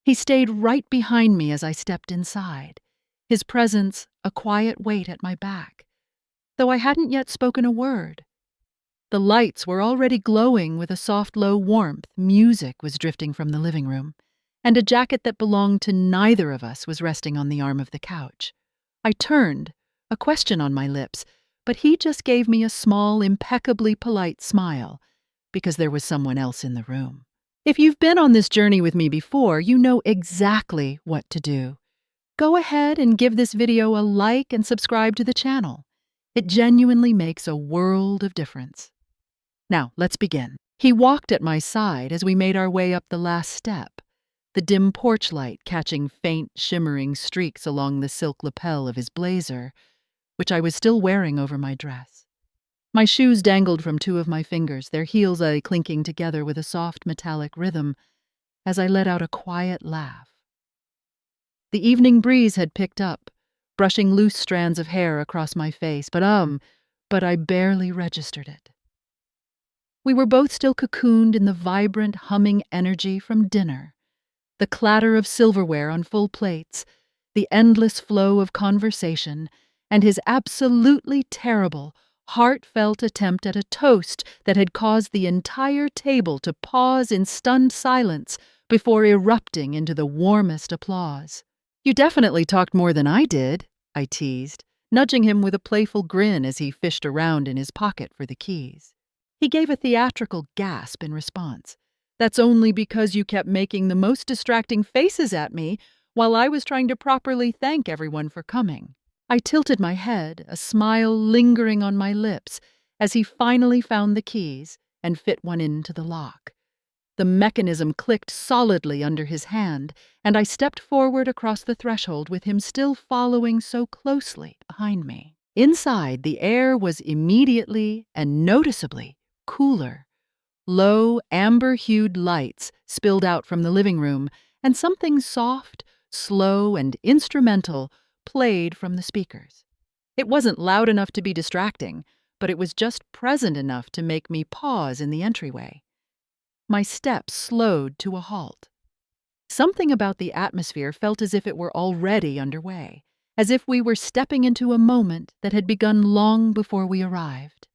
He stayed right behind me as I stepped inside, his presence a quiet weight at my back, though I hadn't yet spoken a word. The lights were already glowing with a soft, low warmth. Music was drifting from the living room, and a jacket that belonged to neither of us was resting on the arm of the couch. I turned, a question on my lips, but he just gave me a small, impeccably polite smile, because there was someone else in the room. If you've been on this journey with me before, you know exactly what to do. Go ahead and give this video a like and subscribe to the channel. It genuinely makes a world of difference. Now, let's begin. He walked at my side as we made our way up the last step, the dim porch light catching faint, shimmering streaks along the silk lapel of his blazer, which I was still wearing over my dress. My shoes dangled from two of my fingers, their heels clinking together with a soft metallic rhythm, as I let out a quiet laugh. The evening breeze had picked up, brushing loose strands of hair across my face, but I barely registered it. We were both still cocooned in the vibrant, humming energy from dinner, the clatter of silverware on full plates, the endless flow of conversation, and his absolutely terrible, heartfelt attempt at a toast that had caused the entire table to pause in stunned silence before erupting into the warmest applause. "You definitely talked more than I did," I teased, nudging him with a playful grin as he fished around in his pocket for the keys. He gave a theatrical gasp in response. "That's only because you kept making the most distracting faces at me while I was trying to properly thank everyone for coming." I tilted my head, a smile lingering on my lips, as he finally found the keys and fit one into the lock. The mechanism clicked solidly under his hand, and I stepped forward across the threshold with him still following so closely behind me. Inside, the air was immediately and noticeably cooler. Low, amber-hued lights spilled out from the living room, and something soft, slow, and instrumental played from the speakers. It wasn't loud enough to be distracting, but it was just present enough to make me pause in the entryway. My steps slowed to a halt. Something about the atmosphere felt as if it were already underway, as if we were stepping into a moment that had begun long before we arrived.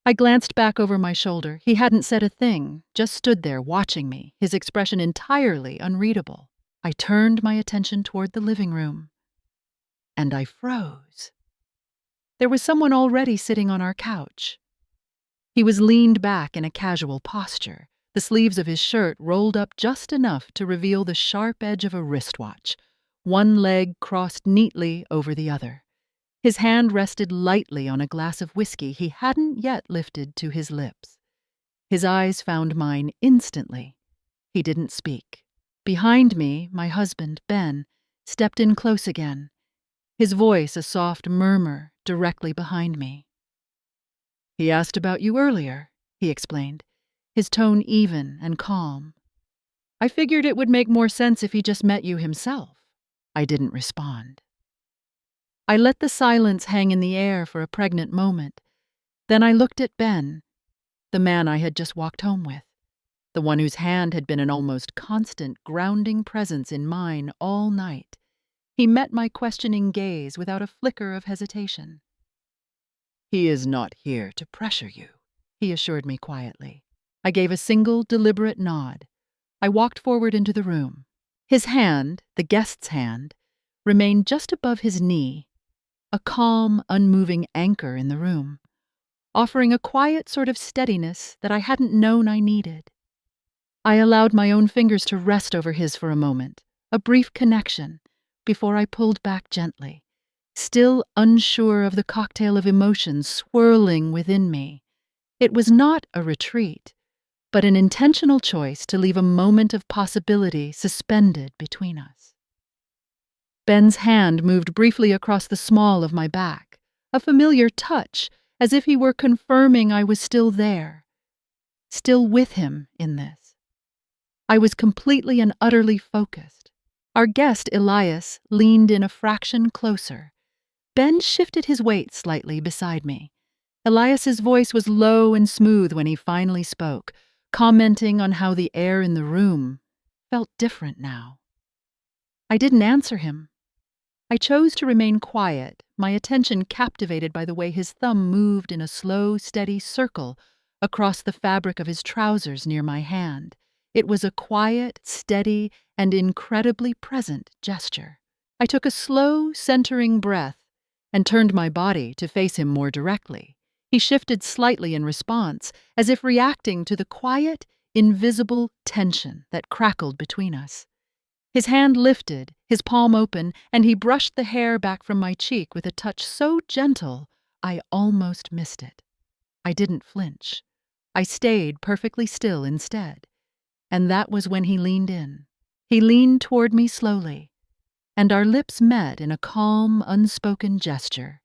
I glanced back over my shoulder. He hadn't said a thing, just stood there watching me, his expression entirely unreadable. I turned my attention toward the living room, and I froze. There was someone already sitting on our couch. He was leaned back in a casual posture, the sleeves of his shirt rolled up just enough to reveal the sharp edge of a wristwatch, one leg crossed neatly over the other. His hand rested lightly on a glass of whiskey he hadn't yet lifted to his lips. His eyes found mine instantly. He didn't speak. Behind me, my husband, Ben, stepped in close again, his voice a soft murmur directly behind me. "He asked about you earlier," he explained, his tone even and calm. "I figured it would make more sense if he just met you himself." I didn't respond. I let the silence hang in the air for a pregnant moment. Then I looked at Ben, the man I had just walked home with, the one whose hand had been an almost constant grounding presence in mine all night. He met my questioning gaze without a flicker of hesitation. "He is not here to pressure you," he assured me quietly. I gave a single, deliberate nod. I walked forward into the room. His hand, the guest's hand, remained just above his knee, a calm, unmoving anchor in the room, offering a quiet sort of steadiness that I hadn't known I needed. I allowed my own fingers to rest over his for a moment, a brief connection, before I pulled back gently, still unsure of the cocktail of emotions swirling within me. It was not a retreat, but an intentional choice to leave a moment of possibility suspended between us. Ben's hand moved briefly across the small of my back, a familiar touch, as if he were confirming I was still there, still with him in this. I was completely and utterly focused. Our guest, Elias, leaned in a fraction closer. Ben shifted his weight slightly beside me. Elias's voice was low and smooth when he finally spoke, commenting on how the air in the room felt different now. I didn't answer him. I chose to remain quiet, my attention captivated by the way his thumb moved in a slow, steady circle across the fabric of his trousers near my hand. It was a quiet, steady, and incredibly present gesture. I took a slow, centering breath and turned my body to face him more directly. He shifted slightly in response, as if reacting to the quiet, invisible tension that crackled between us. His hand lifted, his palm open, and he brushed the hair back from my cheek with a touch so gentle I almost missed it. I didn't flinch. I stayed perfectly still instead. And that was when he leaned in. He leaned toward me slowly, and our lips met in a calm, unspoken gesture.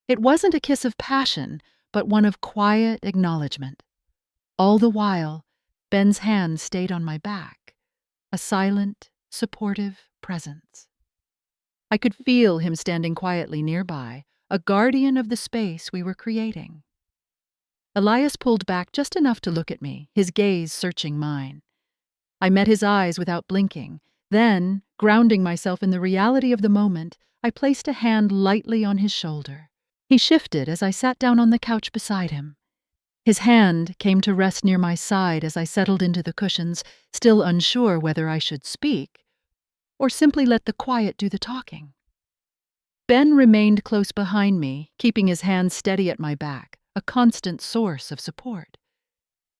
It wasn't a kiss of passion, but one of quiet acknowledgement. All the while, Ben's hand stayed on my back, a silent, supportive presence. I could feel him standing quietly nearby, a guardian of the space we were creating. Elias pulled back just enough to look at me, his gaze searching mine. I met his eyes without blinking. Then, grounding myself in the reality of the moment, I placed a hand lightly on his shoulder. He shifted as I sat down on the couch beside him. His hand came to rest near my side as I settled into the cushions, still unsure whether I should speak or simply let the quiet do the talking. Ben remained close behind me, keeping his hand steady at my back, a constant source of support.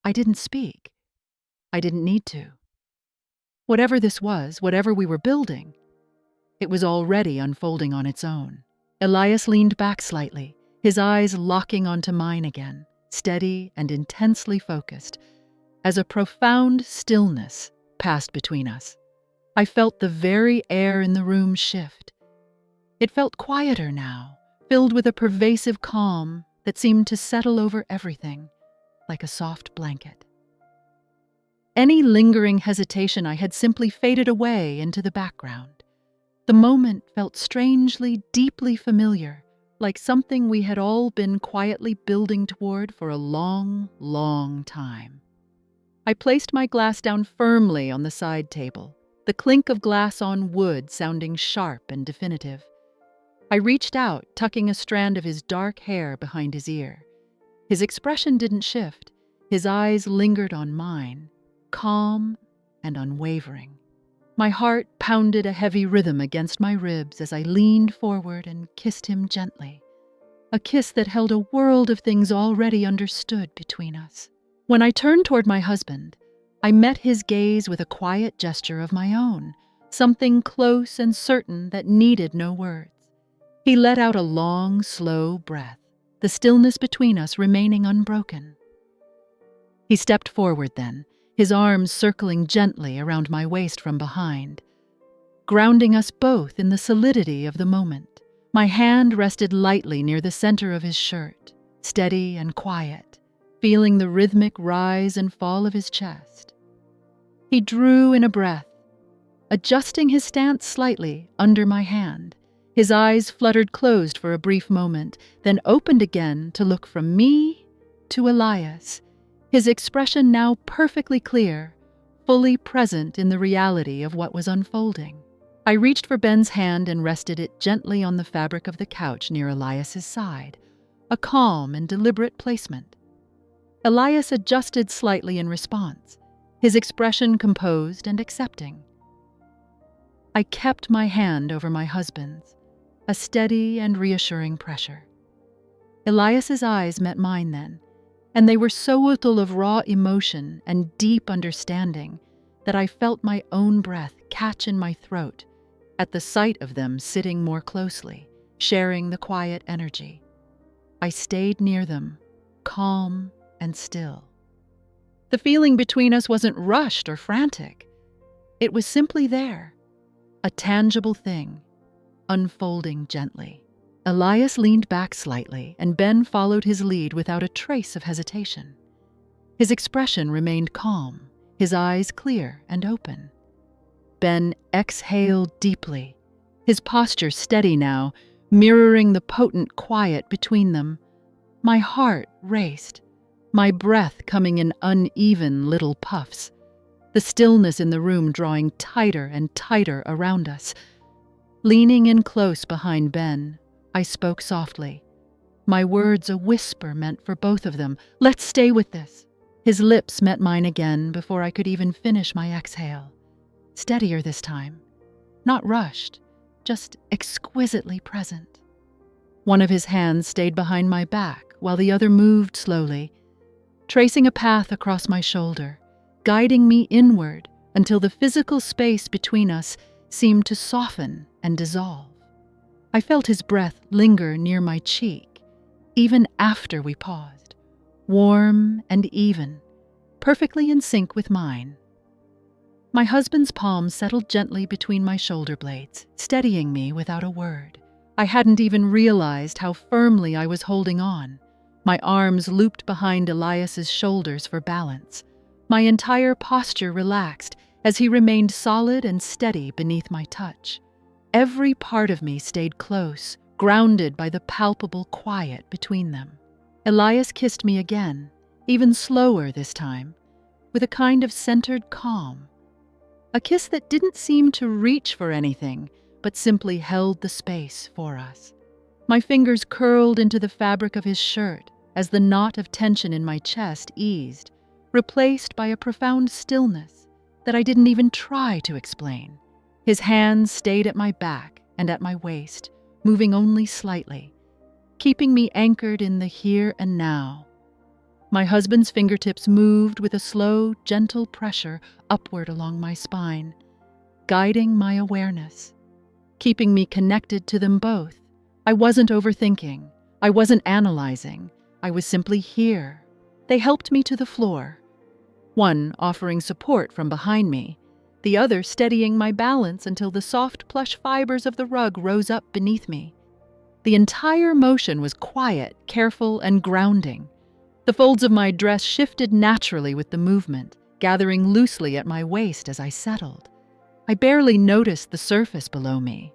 I didn't speak. I didn't need to. Whatever this was, whatever we were building, it was already unfolding on its own. Elias leaned back slightly, his eyes locking onto mine again, steady and intensely focused, as a profound stillness passed between us. I felt the very air in the room shift. It felt quieter now, filled with a pervasive calm that seemed to settle over everything, like a soft blanket. Any lingering hesitation I had simply faded away into the background. The moment felt strangely, deeply familiar, like something we had all been quietly building toward for a long, long time. I placed my glass down firmly on the side table, the clink of glass on wood sounding sharp and definitive. I reached out, tucking a strand of his dark hair behind his ear. His expression didn't shift. His eyes lingered on mine, calm and unwavering. My heart pounded a heavy rhythm against my ribs as I leaned forward and kissed him gently, a kiss that held a world of things already understood between us. When I turned toward my husband, I met his gaze with a quiet gesture of my own, something close and certain that needed no words. He let out a long, slow breath, the stillness between us remaining unbroken. He stepped forward then, his arms circling gently around my waist from behind, grounding us both in the solidity of the moment. My hand rested lightly near the center of his shirt, steady and quiet, feeling the rhythmic rise and fall of his chest. He drew in a breath, adjusting his stance slightly under my hand. His eyes fluttered closed for a brief moment, then opened again to look from me to Elias, his expression now perfectly clear, fully present in the reality of what was unfolding. I reached for Ben's hand and rested it gently on the fabric of the couch near Elias's side, a calm and deliberate placement. Elias adjusted slightly in response, his expression composed and accepting. I kept my hand over my husband's, a steady and reassuring pressure. Elias's eyes met mine then, and they were so full of raw emotion and deep understanding that I felt my own breath catch in my throat at the sight of them sitting more closely, sharing the quiet energy. I stayed near them, calm and still. The feeling between us wasn't rushed or frantic. It was simply there, a tangible thing, unfolding gently. Elias leaned back slightly, and Ben followed his lead without a trace of hesitation. His expression remained calm, his eyes clear and open. Ben exhaled deeply, his posture steady now, mirroring the potent quiet between them. My heart raced, my breath coming in uneven little puffs. the stillness in the room drawing tighter and tighter around us. Leaning in close behind Ben, I spoke softly, my words a whisper meant for both of them. "Let's stay with this." His lips met mine again before I could even finish my exhale. Steadier this time. Not rushed, just exquisitely present. One of his hands stayed behind my back while the other moved slowly, tracing a path across my shoulder, guiding me inward until the physical space between us seemed to soften and dissolve. I felt his breath linger near my cheek, even after we paused, warm and even, perfectly in sync with mine. My husband's palm settled gently between my shoulder blades, steadying me without a word. I hadn't even realized how firmly I was holding on, my arms looped behind Elias's shoulders for balance, my entire posture relaxed as he remained solid and steady beneath my touch. Every part of me stayed close, grounded by the palpable quiet between them. Elias kissed me again, even slower this time, with a kind of centered calm. A kiss that didn't seem to reach for anything, but simply held the space for us. My fingers curled into the fabric of his shirt as the knot of tension in my chest eased, replaced by a profound stillness that I didn't even try to explain. His hands stayed at my back and at my waist, moving only slightly, keeping me anchored in the here and now. My husband's fingertips moved with a slow, gentle pressure upward along my spine, guiding my awareness, keeping me connected to them both. I wasn't overthinking. I wasn't analyzing. I was simply here. They helped me to the floor, one offering support from behind me, the other steadying my balance until the soft plush fibers of the rug rose up beneath me. The entire motion was quiet, careful, and grounding. The folds of my dress shifted naturally with the movement, gathering loosely at my waist as I settled. I barely noticed the surface below me.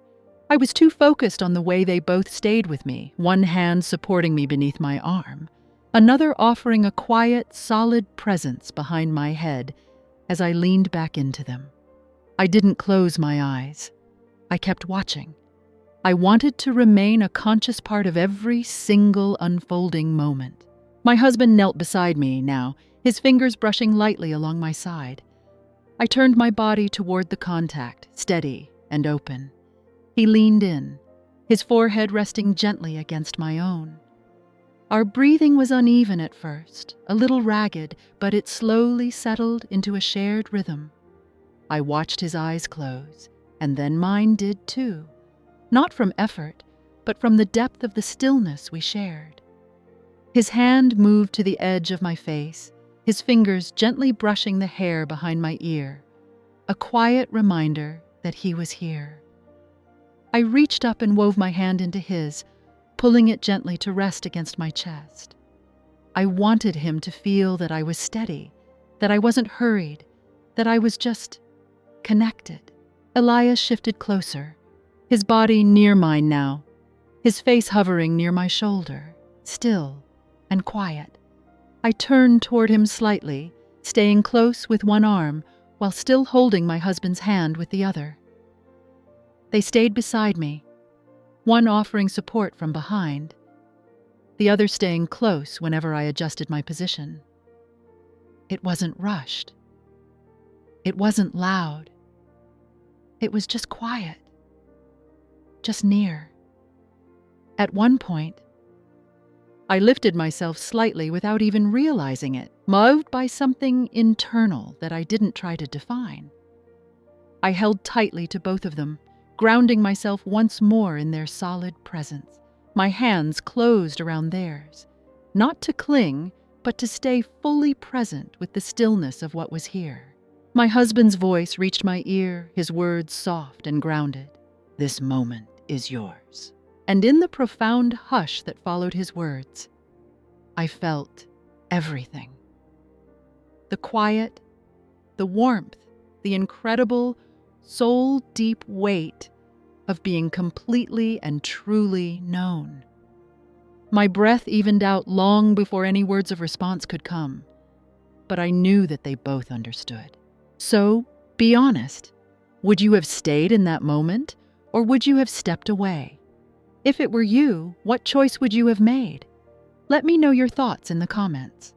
I was too focused on the way they both stayed with me, one hand supporting me beneath my arm, another offering a quiet, solid presence behind my head as I leaned back into them. I didn't close my eyes. I kept watching. I wanted to remain a conscious part of every single unfolding moment. My husband knelt beside me now, his fingers brushing lightly along my side. I turned my body toward the contact, steady and open. He leaned in, his forehead resting gently against my own. Our breathing was uneven at first, a little ragged, but it slowly settled into a shared rhythm. I watched his eyes close, and then mine did too. Not from effort, but from the depth of the stillness we shared. His hand moved to the edge of my face, his fingers gently brushing the hair behind my ear, a quiet reminder that he was here. I reached up and wove my hand into his, pulling it gently to rest against my chest. I wanted him to feel that I was steady, that I wasn't hurried, that I was just connected. Elias shifted closer, his body near mine now, his face hovering near my shoulder, still and quiet. I turned toward him slightly, staying close with one arm while still holding my husband's hand with the other. They stayed beside me, one offering support from behind, the other staying close whenever I adjusted my position. It wasn't rushed. It wasn't loud. It was just quiet, just near. At one point, I lifted myself slightly without even realizing it, moved by something internal that I didn't try to define. I held tightly to both of them, grounding myself once more in their solid presence, my hands closed around theirs, not to cling, but to stay fully present with the stillness of what was here. My husband's voice reached my ear, his words soft and grounded. "This moment is yours." And in the profound hush that followed his words, I felt everything. The quiet, the warmth, the incredible, soul-deep weight of being completely and truly known. My breath evened out long before any words of response could come, but I knew that they both understood. So, be honest. Would you have stayed in that moment, or would you have stepped away? If it were you, what choice would you have made? Let me know your thoughts in the comments.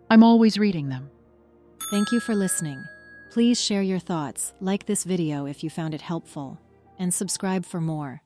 I'm always reading them. Thank you for listening. Please share your thoughts, like this video if you found it helpful, and subscribe for more.